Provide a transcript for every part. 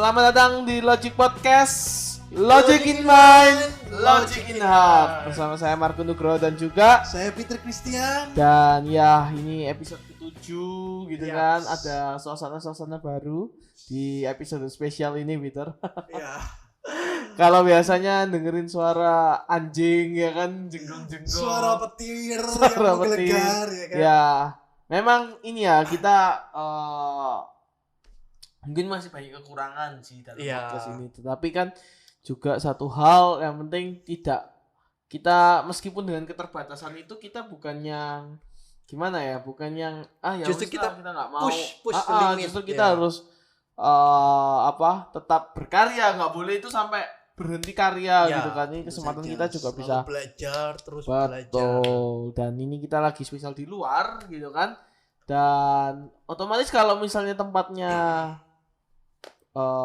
Selamat datang di Logic Podcast, Logic in Mind, Logic in Heart. Bersama saya Marco Nugroho dan juga saya Peter Christian. Dan ya, ini episode ke-7 gitu Yes. kan. Ada suasana-suasana baru di episode spesial ini, Peter. Ya. Kalau biasanya dengerin suara anjing ya kan, jenggong-jenggong. Suara petir Suara yang petir. menggelegar ya kan. Ya, memang ini ya kita mungkin masih banyak kekurangan sih dalam podcast ini. Tetapi kan juga satu hal yang penting kita meskipun dengan keterbatasan itu kita bukan yang gimana ya, bukan yang ya Justru kita nggak mau push the limit. justru kita harus tetap berkarya, nggak boleh itu sampai berhenti karya gitu kan. Ini kesempatan kita juga bisa belajar terus belajar. betul. Dan ini kita lagi spesial di luar gitu kan. Dan otomatis kalau misalnya tempatnya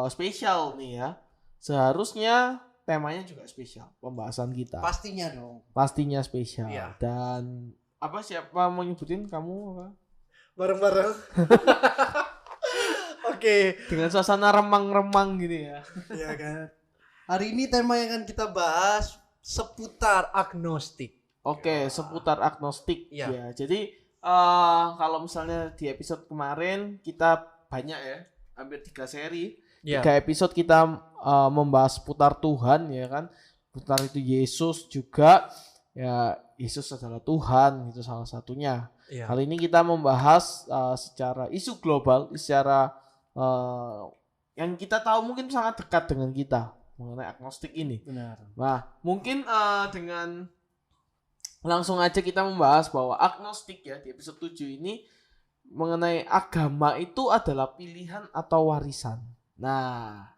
spesial nih ya, seharusnya temanya juga spesial, pembahasan kita Pastinya dong. pastinya spesial. Iya. Dan siapa mau nyebutin, kamu apa? Bareng-bareng. Oke. Dengan suasana remang-remang gitu ya. Ya kan. Hari ini tema yang akan kita bahas seputar agnostik. Oke, seputar agnostik. Iya. Ya, jadi kalau misalnya di episode kemarin kita banyak ya, hampir 3 seri. 3 episode kita membahas seputar Tuhan ya kan. Seputar itu Yesus juga. Ya, Yesus adalah Tuhan, itu salah satunya. Iya. Kali ini kita membahas secara isu global, secara yang kita tahu mungkin sangat dekat dengan kita mengenai agnostik ini. Benar. Nah, mungkin dengan langsung aja kita membahas bahwa agnostik ya di episode 7 ini mengenai agama itu adalah pilihan atau warisan. Nah,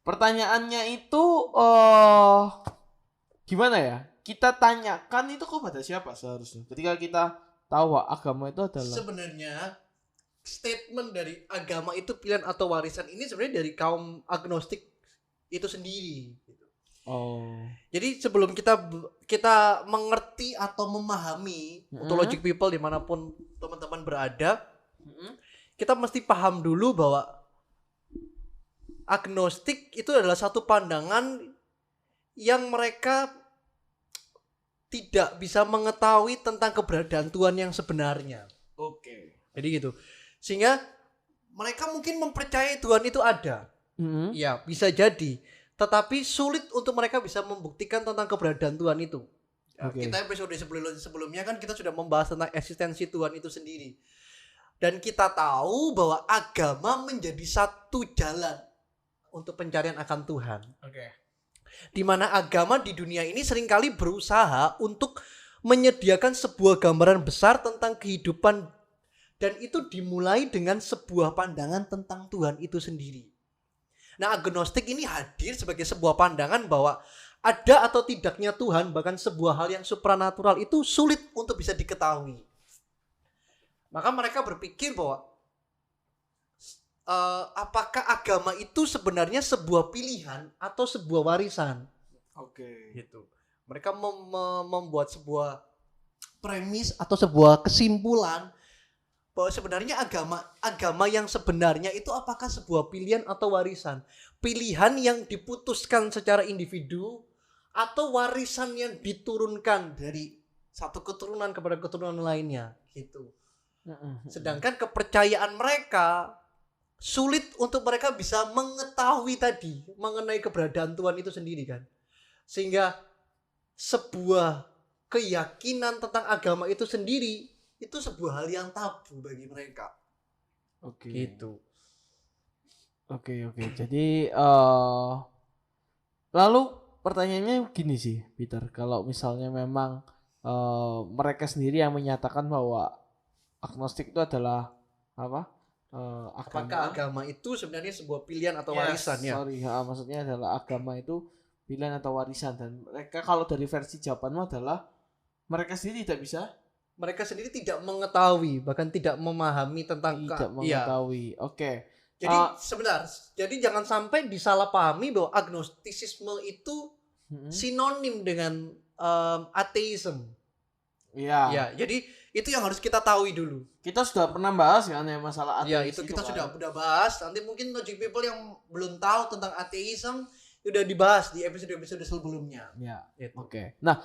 pertanyaannya itu gimana ya? Kita tanyakan itu kepada siapa seharusnya? Ketika kita tahu bahwa agama itu adalah Sebenarnya statement dari agama itu pilihan atau warisan ini sebenarnya dari kaum agnostik itu sendiri. Jadi sebelum kita mengerti atau memahami untuk logic people dimanapun teman-teman berada, kita mesti paham dulu bahwa agnostik itu adalah satu pandangan yang mereka tidak bisa mengetahui tentang keberadaan Tuhan yang sebenarnya. Oke. Jadi gitu. Sehingga mereka mungkin mempercayai Tuhan itu ada. Ya, bisa jadi. Tetapi sulit untuk mereka bisa membuktikan tentang keberadaan Tuhan itu. Kita episode sebelumnya kan kita sudah membahas tentang eksistensi Tuhan itu sendiri. Dan kita tahu bahwa agama menjadi satu jalan untuk pencarian akan Tuhan. Di mana agama di dunia ini seringkali berusaha untuk menyediakan sebuah gambaran besar tentang kehidupan, dan itu dimulai dengan sebuah pandangan tentang Tuhan itu sendiri. Nah, agnostik ini hadir sebagai sebuah pandangan bahwa ada atau tidaknya Tuhan, bahkan sebuah hal yang supranatural itu sulit untuk bisa diketahui. Maka mereka berpikir bahwa apakah agama itu sebenarnya sebuah pilihan atau sebuah warisan? Gitu. Mereka membuat sebuah premis atau sebuah kesimpulan bahwa sebenarnya agama yang sebenarnya itu apakah sebuah pilihan atau warisan? Pilihan yang diputuskan secara individu atau warisan yang diturunkan dari satu keturunan kepada keturunan lainnya, gitu. Sedangkan kepercayaan mereka sulit untuk mereka bisa mengetahui tadi mengenai keberadaan Tuhan itu sendiri kan. Sehingga sebuah keyakinan tentang agama itu sendiri itu sebuah hal yang tabu bagi mereka. Gitu. Oke. Jadi lalu pertanyaannya gini sih, Peter. Kalau misalnya memang mereka sendiri yang menyatakan bahwa agnostik itu adalah apa? Apakah agama itu sebenarnya sebuah pilihan atau warisan ya? Maksudnya adalah agama itu pilihan atau warisan, dan mereka kalau dari versi jawabanmu adalah mereka sendiri tidak bisa. Mereka sendiri tidak mengetahui, bahkan tidak memahami tentang mengetahui. Oke. Jadi sebentar, jadi jangan sampai disalahpahami bahwa agnostisisme itu sinonim dengan ateisme. Iya. Ya, jadi itu yang harus kita tahu dulu. Kita sudah pernah bahas kan ya masalah ateis. Ya, itu kita sudah bahas. Nanti mungkin logic people yang belum tahu tentang ateisme sudah dibahas di episode-episode sebelumnya. Ya. Oke. Nah,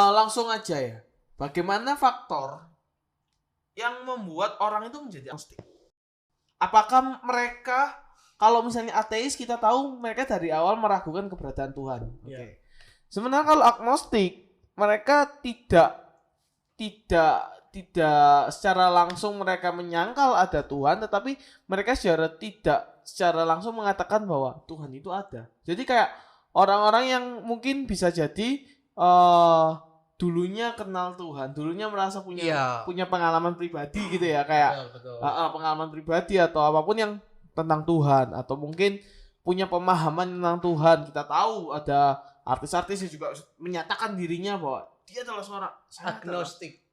langsung aja ya. Bagaimana faktor yang membuat orang itu menjadi agnostik? Apakah mereka, kalau misalnya ateis kita tahu mereka dari awal meragukan keberadaan Tuhan. Oke. Sebenarnya kalau agnostik mereka tidak secara langsung mereka menyangkal ada Tuhan, tetapi mereka tidak secara langsung mengatakan bahwa Tuhan itu ada. Jadi kayak orang-orang yang mungkin bisa jadi dulunya kenal Tuhan, dulunya merasa punya pengalaman pribadi gitu ya, kayak betul. Pengalaman pribadi atau apapun yang tentang Tuhan, atau mungkin punya pemahaman tentang Tuhan. Kita tahu ada artis-artis yang juga menyatakan dirinya bahwa dia adalah seorang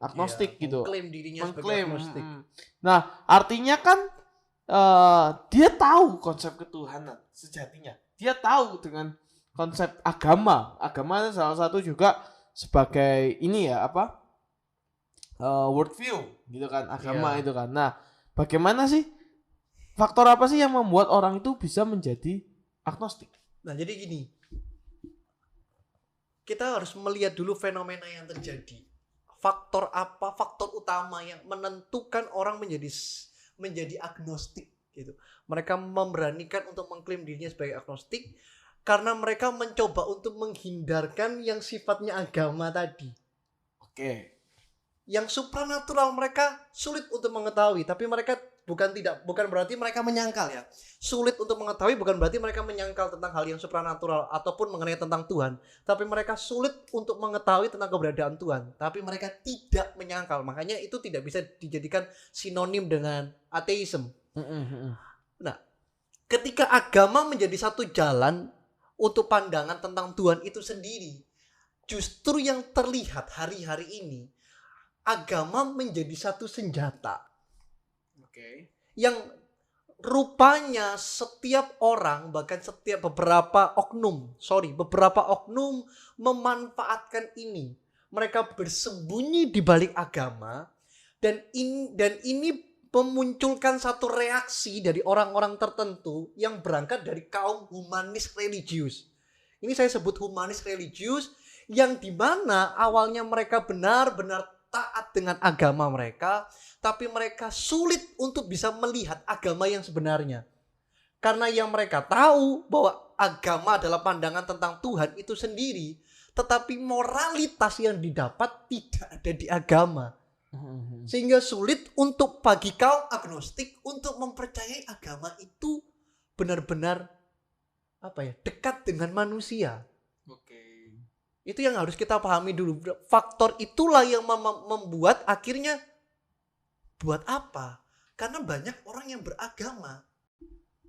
agnostik gitu. Mengklaim dirinya sebagai agnostik. Nah, artinya kan dia tahu konsep ketuhanan sejatinya. Dia tahu dengan konsep agama. Agama salah satu juga sebagai ini ya worldview gitu kan, agama itu kan. Nah, bagaimana sih faktor apa sih yang membuat orang itu bisa menjadi agnostik? Nah, jadi gini. Kita harus melihat dulu fenomena yang terjadi. Faktor apa? Faktor utama yang menentukan orang menjadi agnostik gitu. Mereka memberanikan untuk mengklaim dirinya sebagai agnostik karena mereka mencoba untuk menghindarkan yang sifatnya agama tadi. Oke. Yang supranatural mereka sulit untuk mengetahui, tapi mereka bukan berarti mereka menyangkal ya. Sulit untuk mengetahui bukan berarti mereka menyangkal tentang hal yang supranatural ataupun mengenai tentang Tuhan, tapi mereka sulit untuk mengetahui tentang keberadaan Tuhan, tapi mereka tidak menyangkal. Makanya itu tidak bisa dijadikan sinonim dengan ateisme. Nah, ketika agama menjadi satu jalan untuk pandangan tentang Tuhan itu sendiri, justru yang terlihat hari-hari ini agama menjadi satu senjata. Yang rupanya setiap orang, bahkan beberapa oknum memanfaatkan ini. Mereka bersembunyi di balik agama dan ini memunculkan satu reaksi dari orang-orang tertentu yang berangkat dari kaum humanis religius. Ini saya sebut humanis religius, yang dimana awalnya mereka benar-benar taat dengan agama mereka, tapi mereka sulit untuk bisa melihat agama yang sebenarnya. Karena yang mereka tahu bahwa agama adalah pandangan tentang Tuhan itu sendiri, tetapi moralitas yang didapat tidak ada di agama. Sehingga sulit untuk bagi kaum agnostik untuk mempercayai agama itu benar-benar dekat dengan manusia. Itu yang harus kita pahami dulu. Faktor itulah yang membuat akhirnya buat apa? Karena banyak orang yang beragama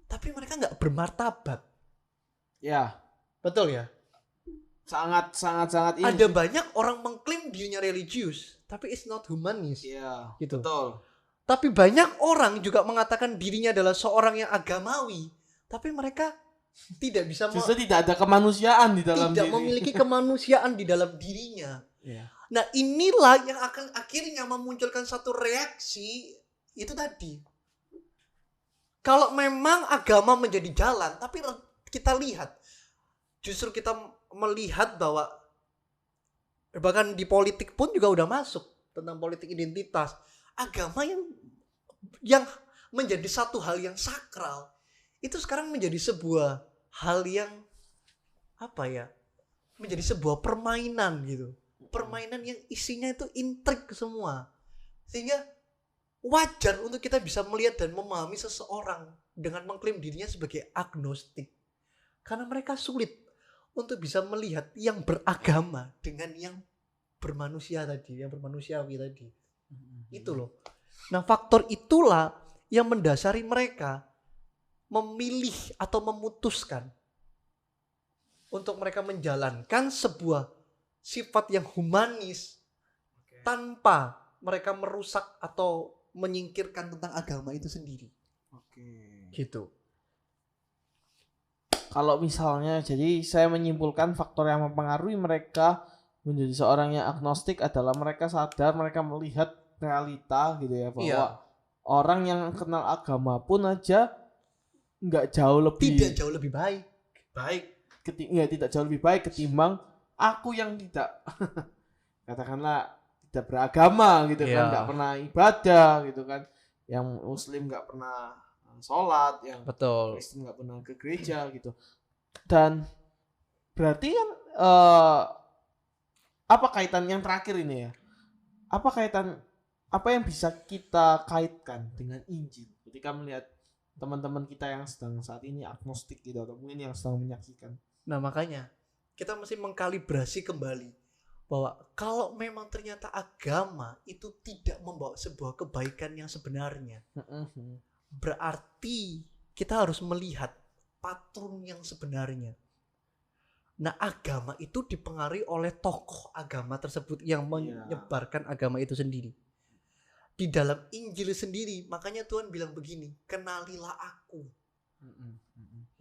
tapi mereka nggak bermartabat. Ya, betul ya. Sangat ini. Ada banyak orang mengklaim dirinya religius tapi it's not humanis. Iya, gitu. Betul. Tapi banyak orang juga mengatakan dirinya adalah seorang yang agamawi, tapi mereka tidak bisa justru tidak ada kemanusiaan di dalam tidak diri. memiliki kemanusiaan di dalam dirinya. Nah, inilah yang akan akhirnya memunculkan satu reaksi itu tadi. Kalau memang agama menjadi jalan, tapi kita lihat justru kita melihat bahwa bahkan di politik pun juga udah masuk tentang politik identitas. Agama yang menjadi satu hal yang sakral itu sekarang menjadi sebuah hal yang menjadi sebuah permainan gitu. Permainan yang isinya itu intrik semua. Sehingga wajar untuk kita bisa melihat dan memahami seseorang dengan mengklaim dirinya sebagai agnostik. Karena mereka sulit untuk bisa melihat yang beragama dengan yang bermanusia tadi, yang bermanusiawi tadi. Itu loh. Nah, faktor itulah yang mendasari mereka memilih atau memutuskan untuk mereka menjalankan sebuah sifat yang humanis tanpa mereka merusak atau menyingkirkan tentang agama itu sendiri. Gitu. Kalau misalnya, jadi saya menyimpulkan faktor yang mempengaruhi mereka menjadi seorang yang agnostik adalah mereka sadar, mereka melihat realita gitu ya, bahwa orang yang kenal agama pun aja tidak jauh lebih baik tidak jauh lebih baik ketimbang aku yang tidak katakanlah tidak beragama gitu kan, nggak pernah ibadah gitu kan, yang muslim nggak pernah sholat, yang Kristen nggak pernah ke gereja gitu. Dan berarti kan apa kaitan yang terakhir ini ya? Apa yang bisa kita kaitkan dengan Injil ketika melihat teman-teman kita yang sedang saat ini agnostik gitu, atau mungkin yang sedang menyaksikan? Nah, makanya kita mesti mengkalibrasi kembali bahwa kalau memang ternyata agama itu tidak membawa sebuah kebaikan yang sebenarnya, berarti kita harus melihat patron yang sebenarnya. Nah, agama itu dipengaruhi oleh tokoh agama tersebut yang menyebarkan agama itu sendiri. Di dalam Injil sendiri, makanya Tuhan bilang begini, kenalilah aku.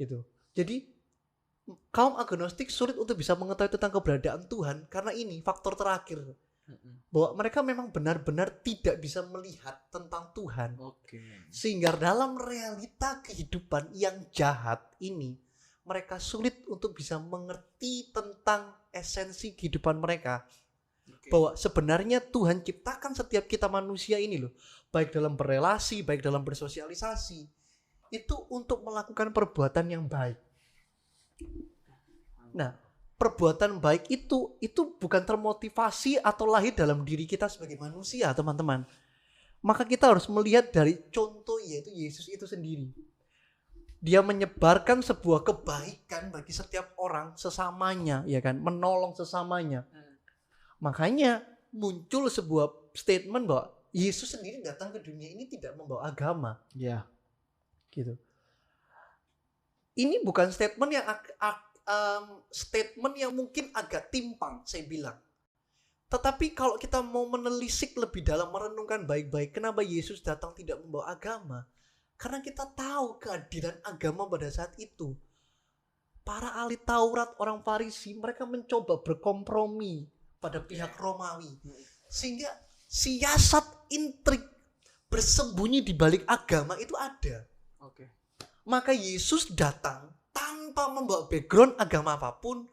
Gitu. Jadi kaum agnostik sulit untuk bisa mengetahui tentang keberadaan Tuhan karena ini faktor terakhir. Bahwa mereka memang benar-benar tidak bisa melihat tentang Tuhan. Sehingga dalam realita kehidupan yang jahat ini, mereka sulit untuk bisa mengerti tentang esensi kehidupan mereka. Bahwa sebenarnya Tuhan ciptakan setiap kita manusia ini loh, baik dalam berrelasi, baik dalam bersosialisasi, itu untuk melakukan perbuatan yang baik. Nah, perbuatan baik itu bukan termotivasi atau lahir dalam diri kita sebagai manusia, teman-teman. Maka kita harus melihat dari contoh, yaitu Yesus itu sendiri. Dia menyebarkan sebuah kebaikan bagi setiap orang sesamanya, ya kan, menolong sesamanya. Makanya muncul sebuah statement bahwa Yesus sendiri datang ke dunia ini tidak membawa agama. Gitu. Ini bukan statement yang mungkin agak timpang, saya bilang. Tetapi kalau kita mau menelisik lebih dalam, merenungkan baik-baik, kenapa Yesus datang tidak membawa agama? Karena kita tahu kehadiran agama pada saat itu. Para ahli Taurat, orang Farisi, mereka mencoba berkompromi pada pihak Romawi. Sehingga siasat intrik bersembunyi di balik agama itu ada. Maka Yesus datang tanpa membawa background agama apapun.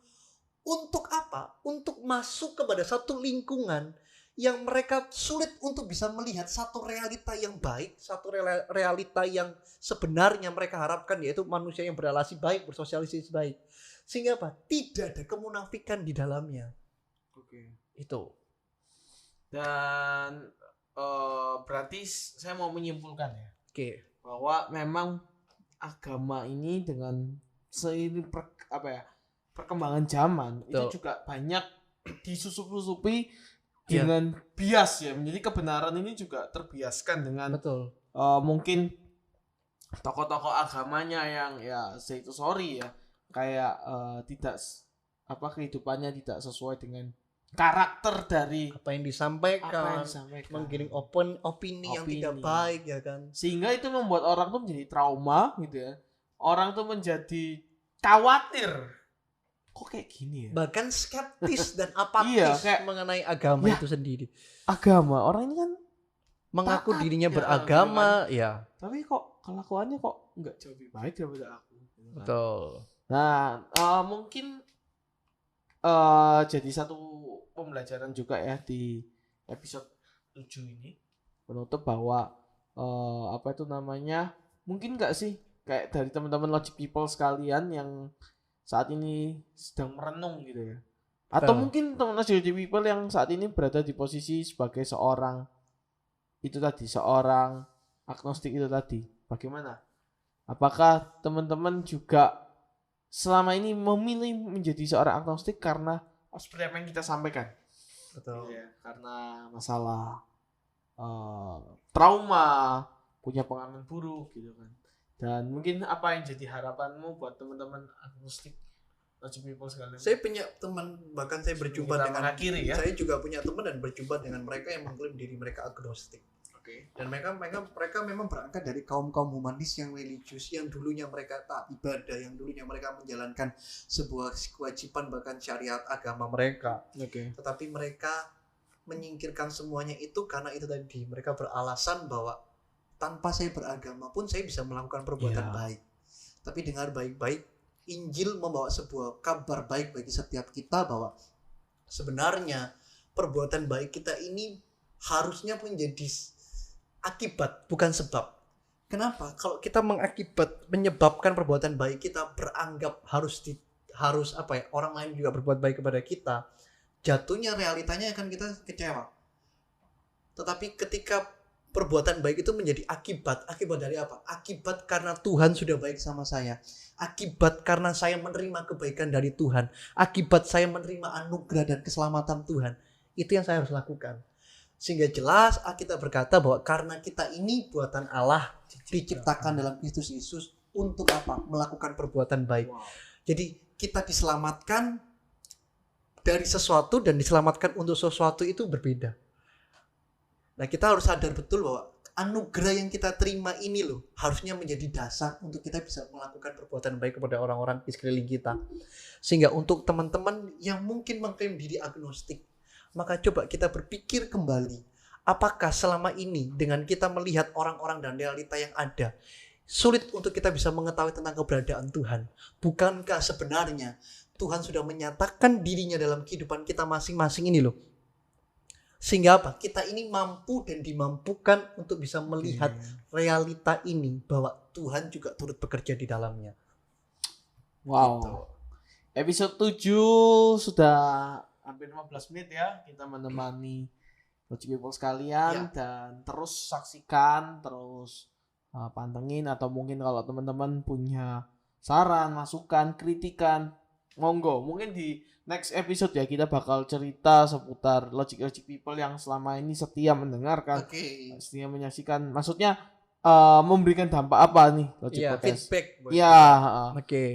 Untuk apa? Untuk masuk kepada satu lingkungan yang mereka sulit untuk bisa melihat satu realita yang baik, satu realita yang sebenarnya mereka harapkan, yaitu manusia yang berrelasi baik, bersosialisasi baik. Sehingga apa? Tidak ada kemunafikan di dalamnya. Itu. Dan berarti saya mau menyimpulkan ya, bahwa memang agama ini dengan seiring perkembangan zaman itu juga banyak disusup-susupi dengan bias ya. Menjadi kebenaran ini juga terbiaskan dengan mungkin tokoh-tokoh agamanya yang kayak tidak kehidupannya tidak sesuai dengan karakter dari apa yang disampaikan. Menggiring opini yang tidak baik, ya kan. Sehingga itu membuat orang tuh menjadi trauma gitu ya. Orang tuh menjadi khawatir. Kok kayak gini ya? Bahkan skeptis dan apatis mengenai agama itu sendiri. Agama, orang ini kan mengaku dirinya beragama, ya. Tapi kok kelakuannya kok nggak jauh lebih baik daripada aku. Betul. Nah, mungkin jadi satu pembelajaran juga ya di episode 7 ini, penutup bahwa mungkin nggak sih kayak dari teman-teman Logic People sekalian yang saat ini sedang merenung gitu ya, atau mungkin teman-teman Logic People yang saat ini berada di posisi sebagai seorang agnostik itu tadi, bagaimana? Apakah teman-teman juga selama ini memilih menjadi seorang agnostik karena seperti apa yang kita sampaikan? Betul. Ya, karena masalah trauma, punya pengalaman buruk gitu kan. Dan mungkin apa yang jadi harapanmu buat teman-teman agnostik Logic People sekalian? Saya punya teman, bahkan saya berjumpa dengan saya juga punya teman dan berjumpa dengan mereka yang mengklaim diri mereka agnostik. Dan mereka memang berangkat dari kaum humanis yang religius, yang dulunya mereka taat ibadah, yang dulunya mereka menjalankan sebuah kewajiban bahkan syariat agama mereka. Tetapi mereka menyingkirkan semuanya itu karena itu tadi, mereka beralasan bahwa tanpa saya beragama pun saya bisa melakukan perbuatan baik. Tapi dengar baik-baik, Injil membawa sebuah kabar baik bagi setiap kita bahwa sebenarnya perbuatan baik kita ini harusnya menjadi akibat, bukan sebab. Kenapa? Kalau kita menyebabkan perbuatan baik kita beranggap harus orang lain juga berbuat baik kepada kita, jatuhnya realitanya akan kita kecewa. Tetapi ketika perbuatan baik itu menjadi akibat dari apa? Akibat karena Tuhan sudah baik sama saya. Akibat karena saya menerima kebaikan dari Tuhan. Akibat saya menerima anugerah dan keselamatan Tuhan. Itu yang saya harus lakukan. Sehingga jelas Alkitab berkata bahwa karena kita ini buatan Allah, diciptakan dalam Kristus Yesus untuk apa? Melakukan perbuatan baik. Jadi kita diselamatkan dari sesuatu dan diselamatkan untuk sesuatu itu berbeda. Nah, kita harus sadar betul bahwa anugerah yang kita terima ini loh harusnya menjadi dasar untuk kita bisa melakukan perbuatan baik kepada orang-orang di sekeliling kita. Sehingga untuk teman-teman yang mungkin mengklaim diri agnostik, maka coba kita berpikir kembali, apakah selama ini dengan kita melihat orang-orang dan realita yang ada, sulit untuk kita bisa mengetahui tentang keberadaan Tuhan? Bukankah sebenarnya Tuhan sudah menyatakan dirinya dalam kehidupan kita masing-masing ini loh? Sehingga apa? Kita ini mampu dan dimampukan untuk bisa melihat realita ini bahwa Tuhan juga turut bekerja di dalamnya. Wow. Gitu. Episode 7 sudah hampir 15 menit ya kita menemani Logic People sekalian dan terus saksikan, terus pantengin, atau mungkin kalau teman-teman punya saran, masukan, kritikan, monggo. Mungkin di next episode ya kita bakal cerita seputar Logic People yang selama ini setia mendengarkan, setia menyaksikan. Maksudnya memberikan dampak apa nih Logic Podcast? Feedback.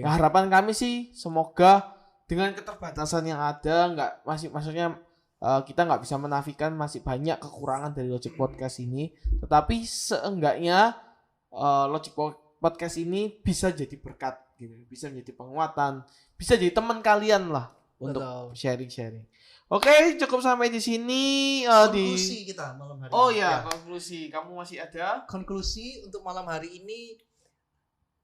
Nah, harapan kami sih semoga dengan keterbatasan yang ada, maksudnya kita nggak bisa menafikan masih banyak kekurangan dari Logic Podcast ini, tetapi seenggaknya Logic Podcast ini bisa jadi berkat gitu, bisa menjadi penguatan, bisa jadi teman kalian lah untuk sharing-sharing. Oke, cukup sampai di sini. Konklusi kita malam hari ini. Konklusi. Kamu masih ada? Konklusi untuk malam hari ini,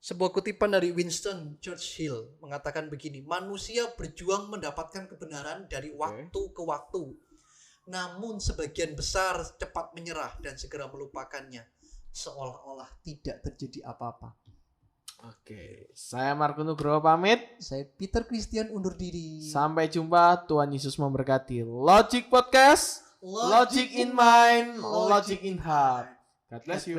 sebuah kutipan dari Winston Churchill mengatakan begini: manusia berjuang mendapatkan kebenaran dari waktu ke waktu, namun sebagian besar cepat menyerah dan segera melupakannya, seolah-olah tidak terjadi apa-apa. Oke, saya Marco Nugroho pamit. Saya Peter Christian undur diri. Sampai jumpa, Tuhan Yesus memberkati. Logic Podcast, Logic in Mind, Logic in Heart. God bless you.